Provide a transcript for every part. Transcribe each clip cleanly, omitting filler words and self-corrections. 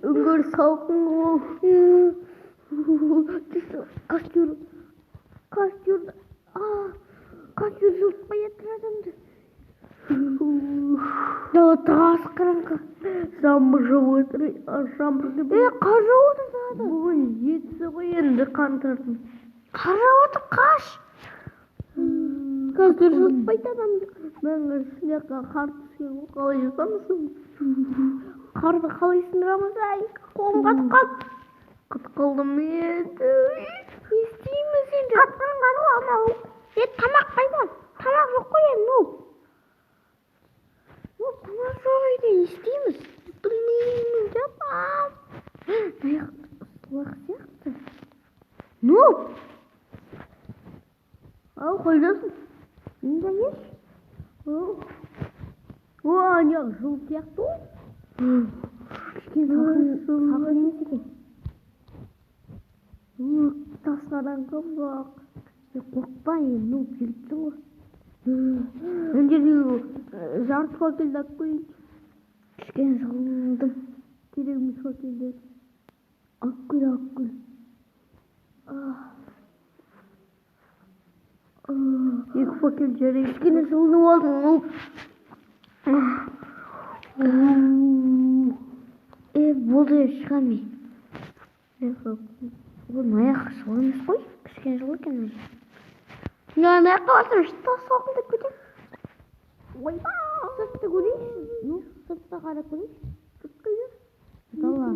Үңгір салқын ол. Костюр жылытпай жатыр адамды. Тас қырыңқы. Жамбыр жауып отыр. Жамбыр деп. Қар жауып отыр сағады. Бүгін жетісі ғой енді қаңтардың. Қар жауып отыр, қаш. Костюр жылытпайды адамды. Мен сілекқа қар түскен ғой, қалай жатамыз? Қарды қалай сындырамыз? Ай, қолым қатып қалды. Қатқалдым еді. Не істейміз енді? Қатқан қар ғой анау. Тамақ қайда? Тамақ жоқ қой енді. Тамақ жоқ үйде, не істейміз? Білмеймін деп. Аяқ суық сияқты. Ау, қайдасың? Енді еш? Аяқ жыл сияқты ғой. Салқын емес екен. Тастардан көбірек. Қорқпа, енді келіпсің ғой. Өндердегі жарты факелді алып қойын. Кішкене жылындым. Керегіміз факелдер. Ақкүл. Екі факел жарайды. Кішкене жылынып алдым. Болды шығам мен. Бұл аяқ жыл емес қой. Кішкене жыл екен. Мен аяққа басым, шытта соқылдап кетем. Ойба! Сыртты көрейші. Сыртта қарап көрейші. Сырт қайда? Дала.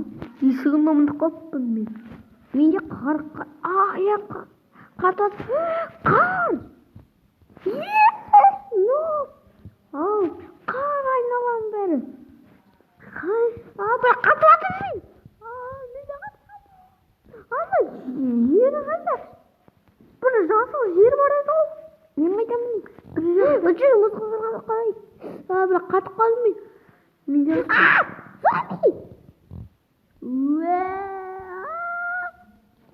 Есігін ұмытып қалыппын мен. Менде қар. Аяққа қатады. Қар! Қар айналам бәрі. Бірақ қатып атыр мен. Неде қатып? Ана жері қайда? Бір жасыл жер бар еді ол. Мен қайтамын? Өтші мұз қыздырғаны қалай? Бірақ қатып қалдым мен. Менде... Зомби!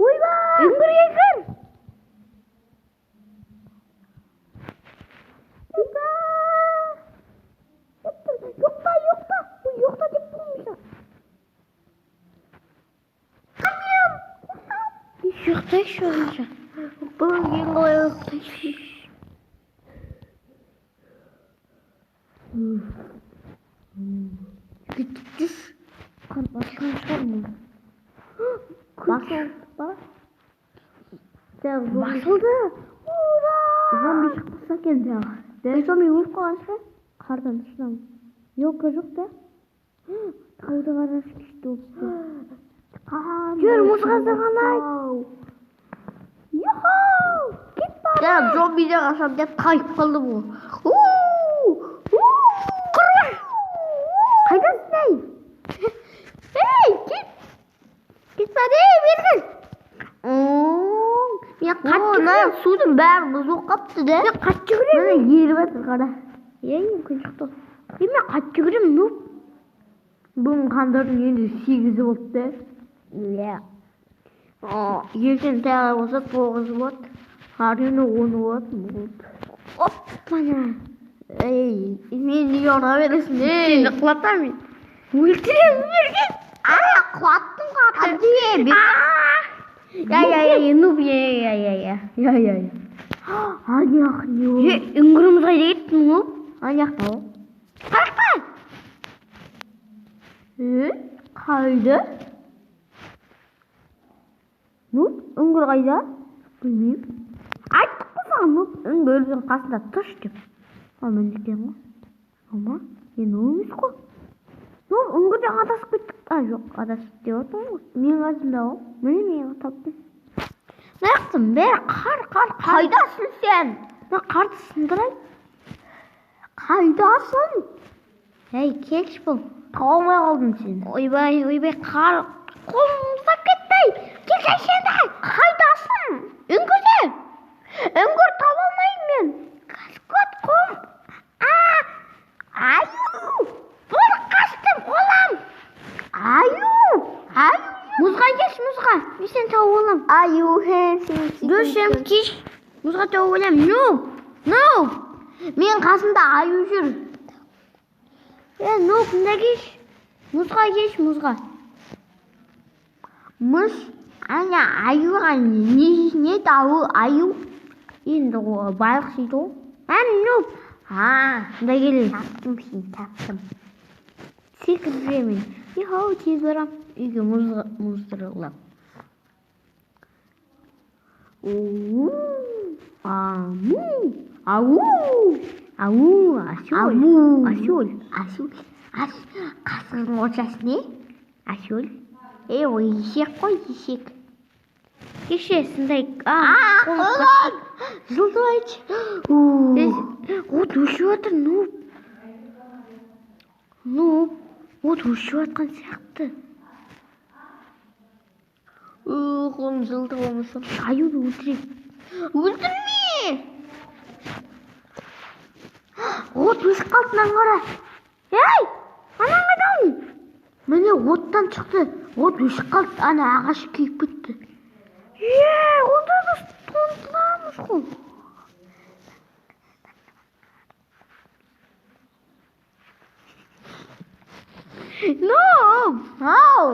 Ойбай! Үңгірге кір! Жоқта деп болмыша. Жоқтайшы болмыша. Бұның ең қалай жоқтайшы. Бүттіш. Қан басылған шығар мұны. Басылды ба? Басылды. Ура! Зомби шықпаса екен тағы. Зомби өліп қалған шығар? Қардан ұшынан. Елка жоқ та? Тауды қараш күшті болыпты. Жүр, мұзғаздырған ай. Йохоу! Кет бары! Зомбиде қашам деп қайып қалды бұл. Құрбан! Қайдасың әй? Ей, кет! Кет бары, бергін! Мен қат жүгірем. Судың бәрі мұз болып қапты да. Мен қат жүгірем. Мен еріп әтір қара. Мүмкін шықты. Мен қат жүгірем, нұп. Бұның қандардың енді 8-і болыпты. Ертең тағы болса 9-і болады. Арені 10-і болады. Оп, мана. Мен неге ұра бересің? Сені құлатам мен. Өлтірем берген. Құлаттым қаты. Нұп, Аяқ не ол? Үңгіріміз қайда кеттің ол? Аяқта ол. Қайықта? Қайда? Үңгір қайда? Білмейм. Айттық қой саған, үңгірдің қасында тұш деп. Мен екен ғой. Ama енді өміз қой. Үңгірден адасып кеттік. Жоқ, адасып деп отыр ғой. Мен қасында ғой. Міне мен таптым. Наяқтың бәрі қар. Қайдасың сен? Мен қарды сындырайын. Қайдасың? Әй, келші бұл. Тауылмай қалдың сен. Ойбай, қар. Қолым ұстап кетті. Келші сен де. Қайдасың? Үңгірде. Үңгір табылмайын мен. Қасқот қом. Аю. Бұл қастым қолам. Аю. Мұзға кеш, мұзға. Мен сен тауып олам. Аю, дөшем кеш. Мұзға тауып олам. No. Мен қасында аю жүр. Нуп, мына кеш. Мұзға кеш, мұзға. Мұз, ана аюға не дауы аю? Енді балық жейді ғой. Нуп. Мында келе. Таптым. Секіріп жүремін. Ихау, тез барам. Үйге мұздырылам. Асөл. Қасқырдың ортасы не? Асөл. Ой, есек қой, есек. Кеше сындай. Жылды айтшы. От өшіп отыр, Нуп. От өшіп отқан сияқты. Қолым жылды болмаса. Аюды өлтірейік. Өлтірме! От өшіп қалды, қара. Ей! Анан қайдан? Міне оттан шықты. От өшіп қалды, ана ағашы күйіп кетті. Онда біз тоңдыламыз ғой.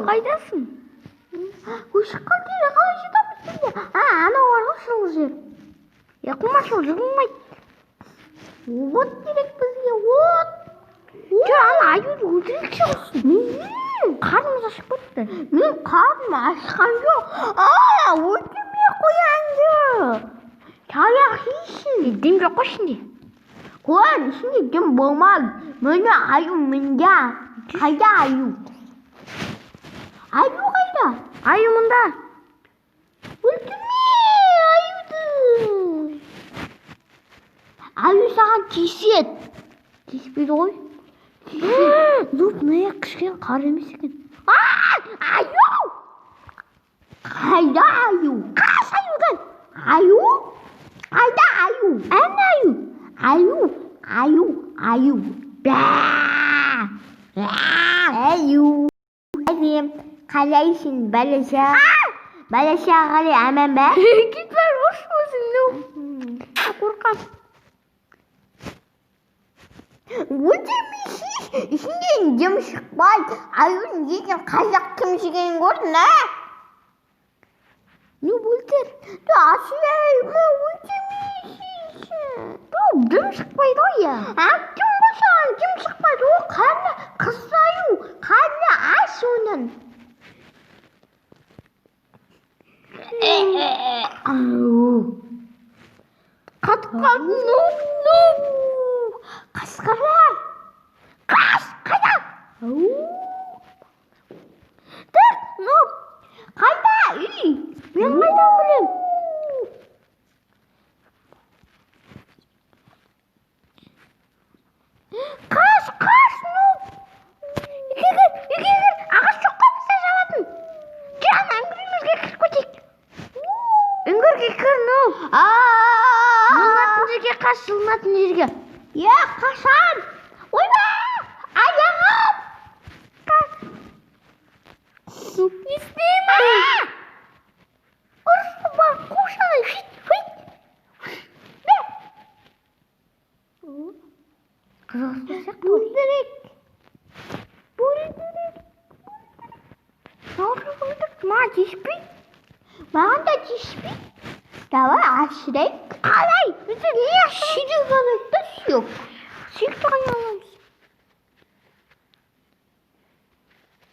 Қайдасың? Өшіп қалды, қалай жетамыз сенде? Анау бар ғой шыл жер. Қумашыл жығылмайды. От керек бізге, от. Ана аюды өлтірекші болсын. Қарнымыз ашып кетті. Мен қарным ашқан жоқ. Өлтірмей қоянды. Таяқ жейсің. Дем жоқ қой ішінде. Қойын, ішінде дем болмады. Міне аю мында. Қайда аю? Аю қайда? Аю мында. Өлтірме аюды. Аю саған тиіседі. Тиіспейді ғой. Нуп, мына кішкен қар емес екен. Аю! Қайда аю? Қаш аюдан? Аю? Қайда аю? Әне аю? Аю. Аю. Әдем, қалайсың, балаша? Балаша қалай, аман ба? Кет бар, ош болсын, Нуп. Қорқам. Өлтірмейсіз, ішінден дем шықпайды. Аюдың етін қазақ кім жеген көрдің, Нуп, өлтір. Асылайма, өлтірмейсіз. Дем шықпайды ғой, Кім болсаң, дем шықпайды. О, қаны қыз аю, қаны аш оның. Қатып қалды, Нуп. Қасқырлар! Қайда? Тұр, Нуп! Қайда? Үй! Мен қайдан білем? Қаш, Нуп! Үйге кір! Ағаш жоқ қамыста жабатын! Ана үңгірімізге кіріп көтейік! Үңгірге кір, Нуп! Жылынатын жерге қаш, жылынатын жерге! Қашан? Ойба! Аяғым! Нуп, не істеймін? Ұрысы бар, қушаны, хит! Қазақстан сияқты өлтірек. Маған тиіспей? Маған да тиіспей? Давай ашырайық. Қалай? Бізде не ашырайық қалайда сүйек? Сүйекті қай аламыз?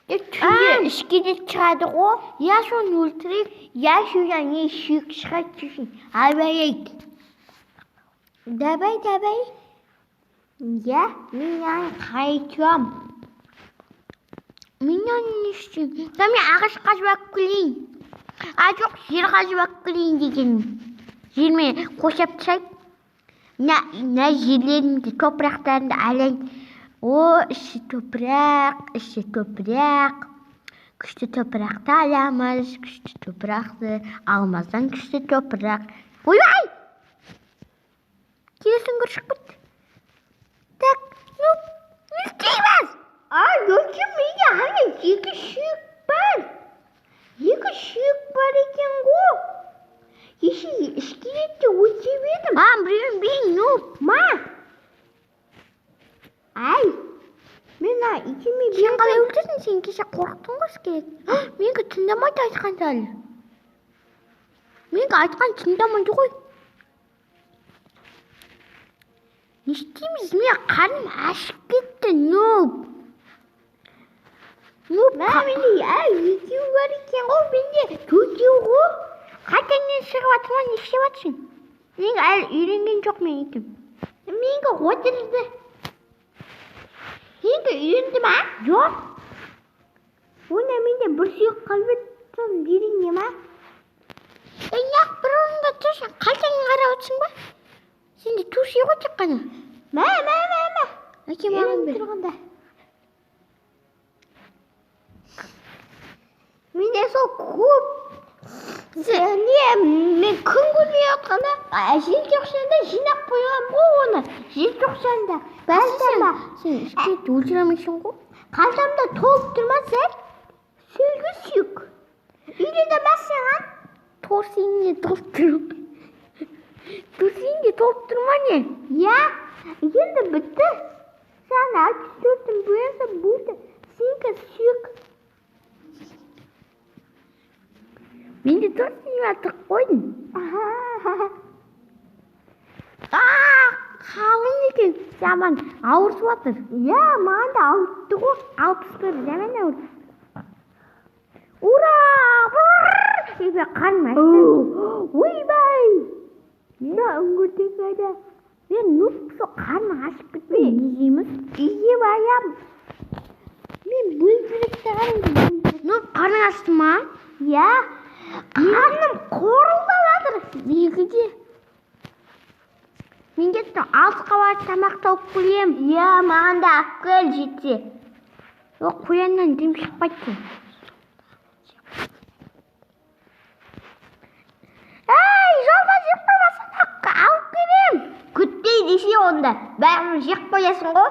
Түнде ішке де шығады ғой. Соны өлтірейік. Содан не сүйек шығады дейсің. Абайайық. Давай. Мен қайтам. Мен не істеймін? Мен ағаш қазып алып келейін. Жоқ, жер қазып алып келейін деген. Жермен қосап тастайық. Мына жерлерімді, топырақтарымды алайын. Іші топырақ. Күшті топырақты аламыз. Күшті топырақты алмаздан күшті топырақ. Ойбай! Келесің көршік бітті. Так, Нуп, не істейміз? Менде ана екі сүйек бар. Екен ғой. Ішкелетті өтеп едім. Біреуін Нуп. икеме Сен қалай өлтірдің? Сен кеше қорықтың ғой скелет. Менікі тыңдамайды айтқан әлі. Менікі айтқан тыңдамайды ғой. Не істейміз? Мен қарным ашып кетті, нөп. Менде екеуі бар екен ғой, менде төртеу ғой. Қайтаңнен шығып атырма, не істеп атырсың? Менің әлі үйренген жоқ мен екем. Менікі отырды. Менікі үйренді ма? Жоқ. Онда менде бір сүйек қалбет соны берейін ма? Неғып бір орында тұрсың? Қайтаңнан қарап отырсың ба? Сенде турсия ғой тек қана. Мә. Әке маған бер. Тұрғанда. Менде сол көп. Мен күн көрмей отқанда, желтоқсанда жинап қойғам ғой оны. Желтоқсанда. Сен скелетті өлтіре алмайсың ғой. Қалтамда толып тұрмаса, сөйлгі сүйек. Үйрене ма саған? Торсиңде толып тұр. Торсиңде толып тұрма не? Я, енді бітті. Саған 64-ін бөлінсе болды. Сенікі сүйек. Менде торсиңе атық қойдың. Қалың екен. Жаман ауырсып атыр. Я, маған да ауыртты ғой. 61 жаман ауыр. Ура! Ебе қарым ашты. Ойбай! Да, үңгіртек қайда. Мен нүпсі қарым ашып кетпей. Не жейміз? Үйге барам. Мен бөлбілекті қарым. Нүп қарың ашты ма? Я, қарным қорылдап жатыр. Менікі де. Мен кеттім 6 қабат тамақ тауып келем. Я, маған да алып кел жетсе. Жоқ, қояннан дем шықпайды. Жолда жеп қоймасам алып келем. Күттей десе онда. Бәрін жеп қоясың ғой.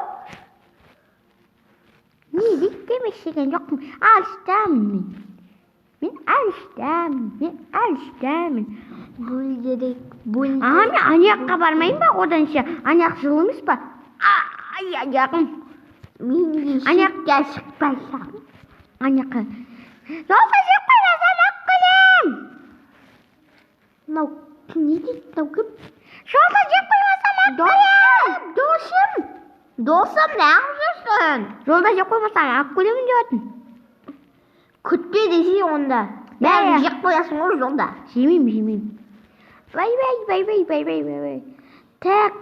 Не жеткемешеген жоқпын. Алыстамын мен. Алыстамын. Бөлдерек. Мен анаяққа бармайын ба оданша? Анаяқ жыл емес па? Аяғым. Менде шекке шықпайсам. Анаяққа. Жолда жеп қоймасам алып келем. Мынау не дейді? Мынау кім? Жолда жеп қоймасам алып келем. Досым, неғып жүрсің? Жолда жеп қоймасам алып келемін деп отын. Күтпе десе онда. Бәрін жеп қоясың ғой жолда. Жемеймін. Бай. Так,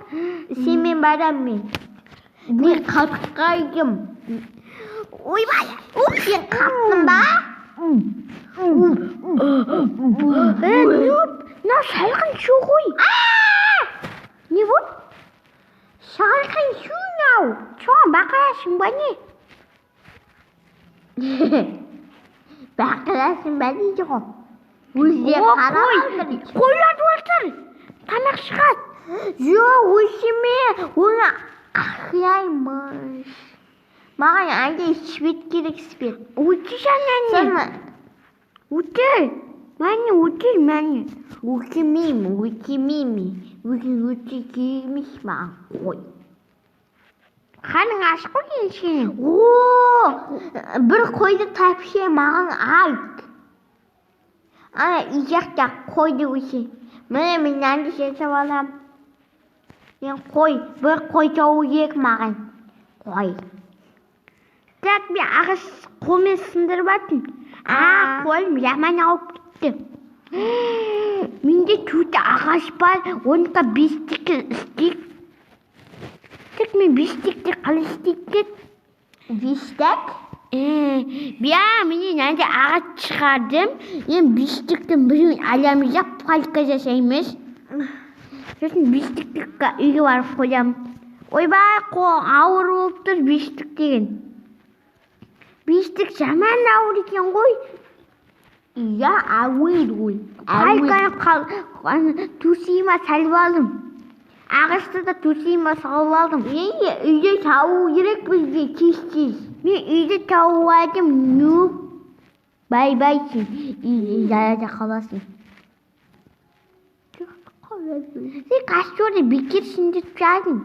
сенмен барам мен. Мен қалтыққа үйгім. Ойбай. Сен қаптың ба? Мынау шалқын шу ғой. Не бұл? Шалқын шу мынау. Соған бақырасың ба не? Бақырасың ба дейді ғой. Өзде қарамай. Қойларды өлтір. Тамақ шығады. Жоқ, өшіме. Оны ақияймыш. Маған әнде свет керек, свет. Өтішен әне. Өтір. Мәне. Өтемеймін. Өте керемес маған қой. Қаның ашық қой келшен. Бір қойды тапшы маған айт. Ана ижақта қойды өше. Міне мен әнді жесіп алам. Мен қой, бір қой тауы керек маған. Қой. Так, мен ағаш қолмен сындырып атын. Қолым жаман ауып кетті. Менде төте ағаш бар, онықа 5 текті істейк. Так, мен 5 текті қалай істейк? 5 тек? Менен әнде ағаш шығардым. Мен 5 тектің біреуін алам жап, палька жасаймыз. Сосын 5 текті үйге барып қоям. Ойбай, қол ауыр болып тұр 5 тек деген. 5 тек жаман ауыр екен ғой. Я ауыр ғой. Палканы төсейіме салып алдым. Ағашты да төсейіме салып алдым. Үйде тауы керек бізге тез. Мен үйде тауып алдым. Нүп. Бай сен. Жаяда қаласың. Сен касторды бекерсің деп жадың.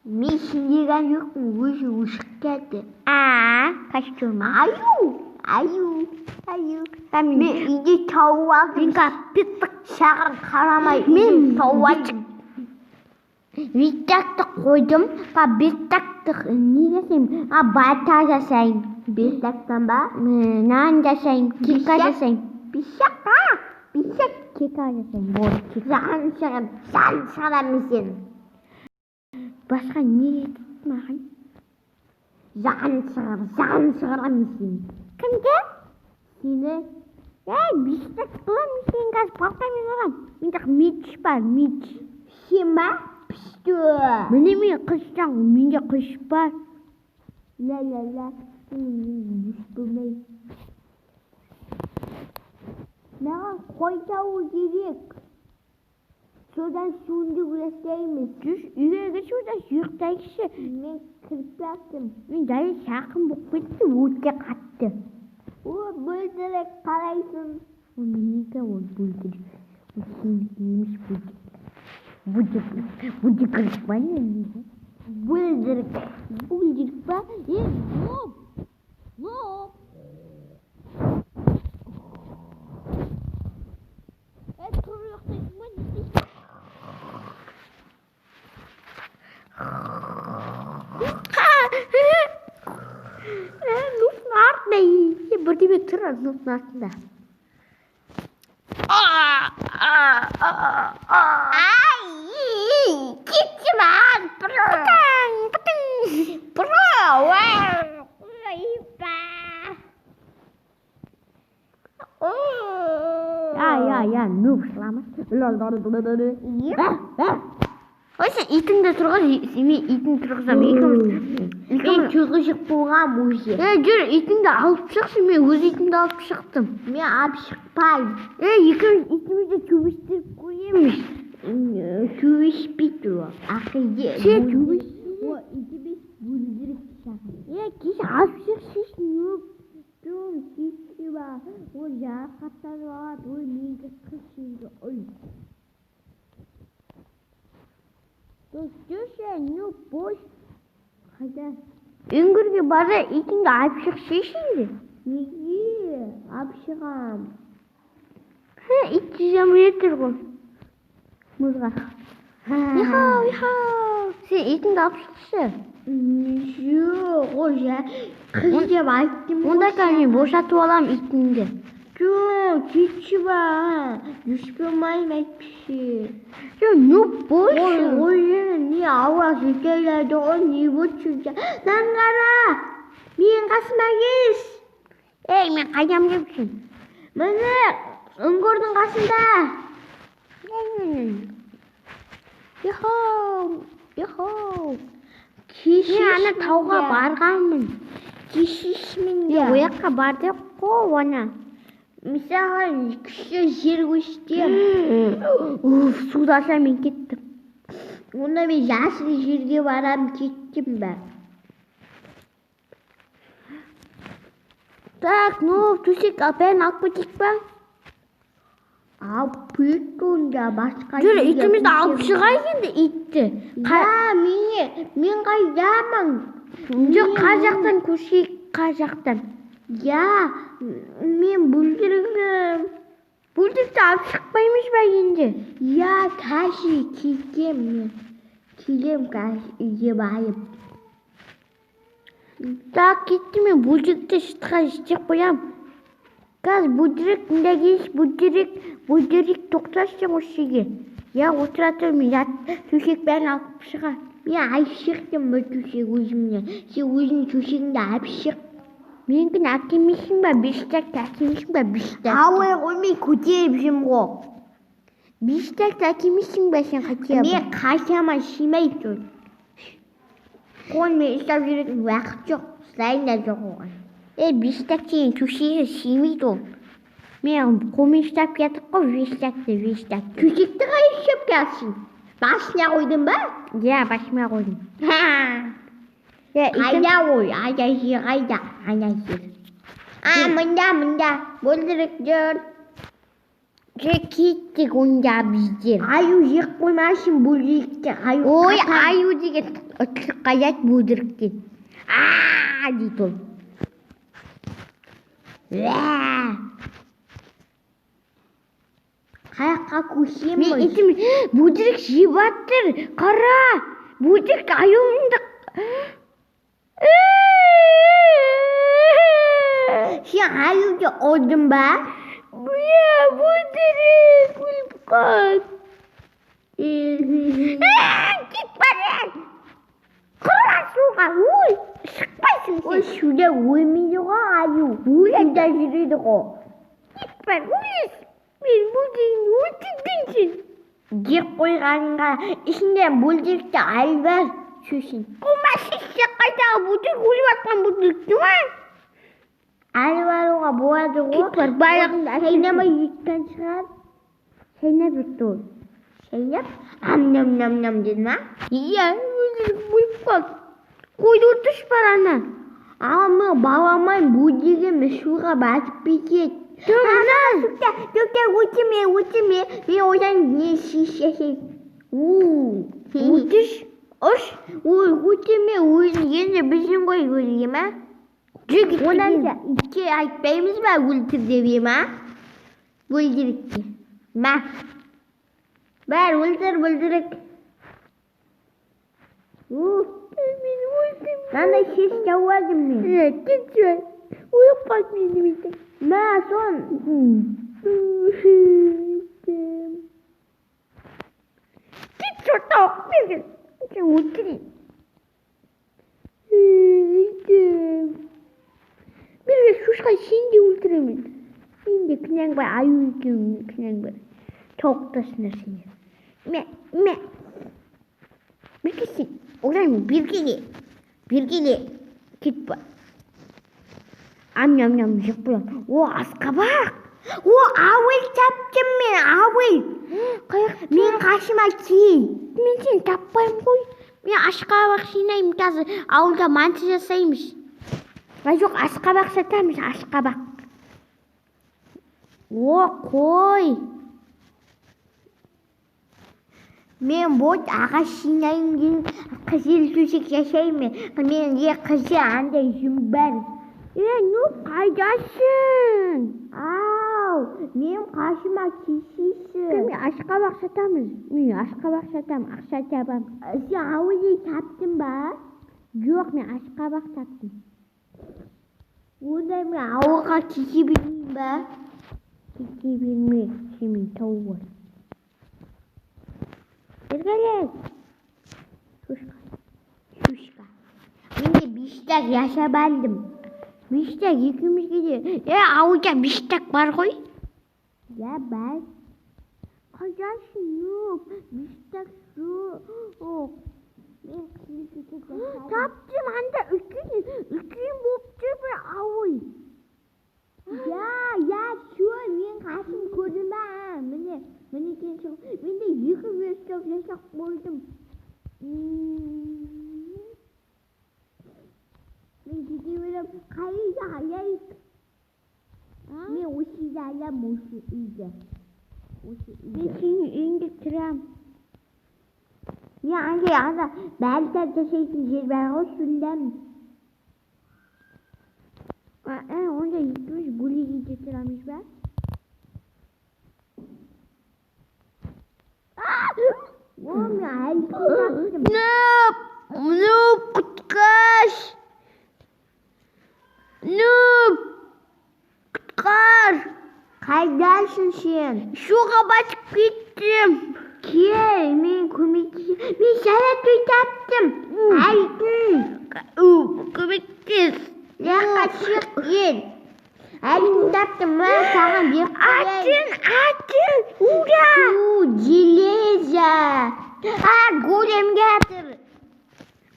Мен сендерген жоқпын, өзі ұшып келді. Костюм. Аю. Мен үйде тауып алдым. Мен капиттық. Саған қарамай Мен тауып алдым. Виттакты қойдым. Беттакты не жасайым? Бата жасайым. Беттактан ба? Нан жасайым. Кека жасайым. Бишак. Кека жасайым. Болды. Жан шығарамын сен. Басқа не етіп маған? Жан шығарамын сен. Кімге? Сені. Биштак қылам сен қазір палқамен ұрам. Менде меч бар, меч. Сен ба? Пішті. Міне мен қылышсаң, менде қылыш бар. Ла. Мен болмай. Маған қой тауы керек. Содан суынды көрсетейміз. Жүз үйге содан ұйықтайықшы. Мен кіріп жаттым. Мен дәл жақын болып кетті, өте қатты. Бөлдірік қарайсың. Неге ол бөлдірік? Ол сенікі емес бөлдірік. Бөлдірік ба не? Бөлдірік ба? Ноп! Тұрып ұйықтайсың ба? Не істейсің? Нұптың артында бірдеме тұр нұптың артында. Кетші маған, Пытың! Нұп шыламыз. Ойса, итіңді тұрғыз, мен итіңді тұрғызам. Мен жүргізіп болғам өзі. Жүр, итіңді алып шықшы, мен өз итімді алып шықтым. Мен алып шықпайым. Итімізді төбестіріп қойеміз. Төбеспейді ол. Ақиде. Сен төбес. Ол итіміз бөлдіріп шағын. Кеш алып шықшы, нөп. Кетші ба. Ол жарақаттанып алады. Ол менгі қыршынды. Жүрші, нөп, бош. Қайда? Үңгірге барды, итіңді алып шықшы енді. Неге? Алып шығам. Ит жүзем ретір ғой. Мұзға. Ихау. Сен итіңді алып шықшы. Жоқ, ол қыз деп айттым. Онда мен бошатып алам итіңді. Жоқ, кетші ба. Жүспемайым әйтпіші. Нөп, бош. Ой, не ауа жетеледі ғой, не өтші. Нанғара, мен қасыма кес. Мен қайдам депсің? Міне, үңгірдің қасында. Ихау. Мен ана тауға барғанмын. Кешішмін де. Ояққа барды қой, оны. Мысалы, күші жер көштем. Судаса мен кеттім. Онда мен жасыл жерге барам кеттім бә. Так, төсек бәрін алып кетейік ба? Алып кетті онда басқа. Жүр, итімізді алып шығайық енді итті. Мен қайдамын. Жоқ, қажақтан көшейік, қажақтан. Мен бүлдіргім. Бүлдірді алып шықпаймыз ба енді? Кәші кетем мен. Келем кәші үйге байып. Так, кетті мен бүлдірді шытқа жістеп қоям. Қазір бүлдірік, бүлдірік тоқтасың осы жерге. Отыра тұр, мен төсек бәрін алып шыға. Мен алып шықтым бұл төсек өзімнен. Сен өзің төсегіңді алып шық. Менің әкемейсің ба, биштакты әкемейсің ба, биштакты? Ауай қоймай көтеріп жым ғой. Биштакты әкемейсің ба, сен қайтия? Мен қашама шимайды. Қоймай ұстап жүретін уақыт жоқ, сылайын да жоқ оған. Биштак сенің төсегі шимейді ол. Мен қолмен ұстап кетіп қой, биштакты. Төсекті қай ұстап келсін? Басына қойдың ба? Басыма қойдым. Қайда ой, ана жер қайда, ана жер. Мында, бүлдірік жүр. кеттік онда біздер. Аю жек қоймасын бөлдірікте. Ой, аю деген ұтылып қаят бөлдіріктен. Дейді ол. Қаяққа көшеміз. Мен етім бөлдірік жеп аттыр. Қара. Бөлдірік аюымды. Сен аюды олдың ба? Бөлдірік өліп қат. Кет барен. Қыра суға. Ой, шықпайсың сен. Ой, суда өлмейді ғой аю. Суда жүреді ғой. Кет бар, өлес. Мен бөлдірігін өлтіргенсің. Жек қойғанға ішінде бөлдірікті аю бар. Шөшін. Қолма шешсе қайдағы бөлдірік өліп атқан бөлдірікті ма? Аю баруға болады ғой. Кет бар, байлығында Шайнамай үйттен шығар. Шайнап жүрді ол. Шайнап, ам-нам-нам-нам деді ма? Иә, бөлдірік өліп қат. Қойды ұртыш бар ана. Ama babamın bu dilimi şura basıp bitecek. Ana Türkçe uçmuyor. Bir oradan ne şişesi. Uçuş. Oş. Uçmuyor. Yine bizim koy göreyim ha. Çünkü Ondan da 2 ay beyimiz var ultir deviyim ha. Buldirik. Ma. Ver buldirik. Ben de şiş yavazım mı? Evet, lütfen. Uyup bakmayın işte. Ma son. Git şurada. Bir gün. Sen oturayım. Bir gün şuşka şimdi oturayım. Şimdi kınan var. Ayı kınan var. Toktasına seni. Me. Bir kişi. Oğlum bir kişi. Git bak. Am yapıyor. O askabak. O avul taptım ben avul. Ben karşıma ki. Ben seni tapmayayım koy. Ben askabak sineyim tazı. Avulda mantı jasaymış. Ben yok askabak satarmış askabak. O koy. Men bu ağaçından kızıl tüsük yaşayayım. Men ye kızı anda yüzüm var. Ne kaydasın? Men karşıma kişisin. Ben askabak satamız. Ben askabak satam. Akşa tapam. Sen avulu taptın ba? Yok ben askabak sattım. Burada ben avluğa kişi bileyim ba? Kiki bilmek. Şimdi tavuğu var. Gel. Şuşka. Ben de biştek yaşabandım. Biştek yükümüz gidiyor. Avuca biştek var koy. Ya ben. Kaçarsın yok. Biştek su. Oh. Taptım anda üküyüm boptu bir avuy. Ya şu men karşım koydum ha. Beni geçiyor. Ben de yıkım yaşak koydum. Ben gidiyorum. Hayır. Ben o şeylerle moşu iyice. Ben seni indirtirem. Ya anne. Belki de şeysin. Ben o şundan. Onda yıkmış. Bunu indirtiremiş ben. Oğlum ya her şeyi yaptım. Noob kutkaş. Noob kutkar. Kaydasın sen. Şuğa basıp gittim. Men komikçi. Ben sana tüy taptım. Komikçiz. Ne kaşık yer. Her gün taptım. Ben sana bir Atın. Ura. Cileza. Golem getir.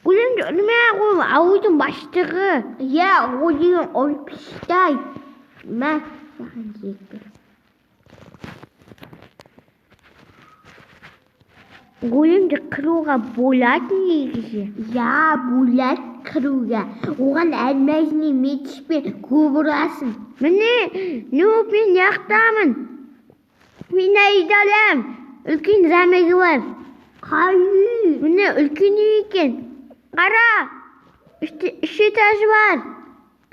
Golem de önüme koyma. Avucun başlığı. Ya golem o piştay. Ben sana getir. Golem de kırığa bolat negisi. Ya bulat kırığa. Oğlan elmezini meçip kuburasın. Ne ben yaktamın. Мен айдалам. Үлкен замегі бар. Қайы? Міне үлкен үй екен. Қара. Үш этажы бар.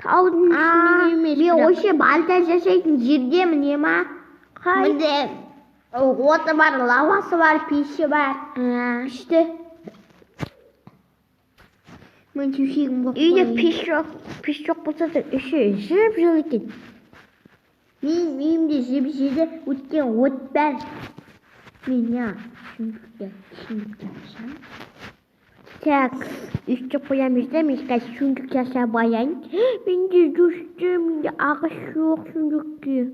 Таудың ішінде емес. Мен осы балта жасайтын жердемін, ема? Қай? Міне Оты бар, лавасы бар, пеші бар. пішті. Мен төсегім болып Үйде пеш жоқ болса да іші жып-жылы екен. Мен үйімде жіп-жылы өткен от бар. Мен шүндікке жасам. Так, üstü koyamız da biz kaç sündük yaşa bayan. Ben de düştüm, ағаш жоқ sündükке.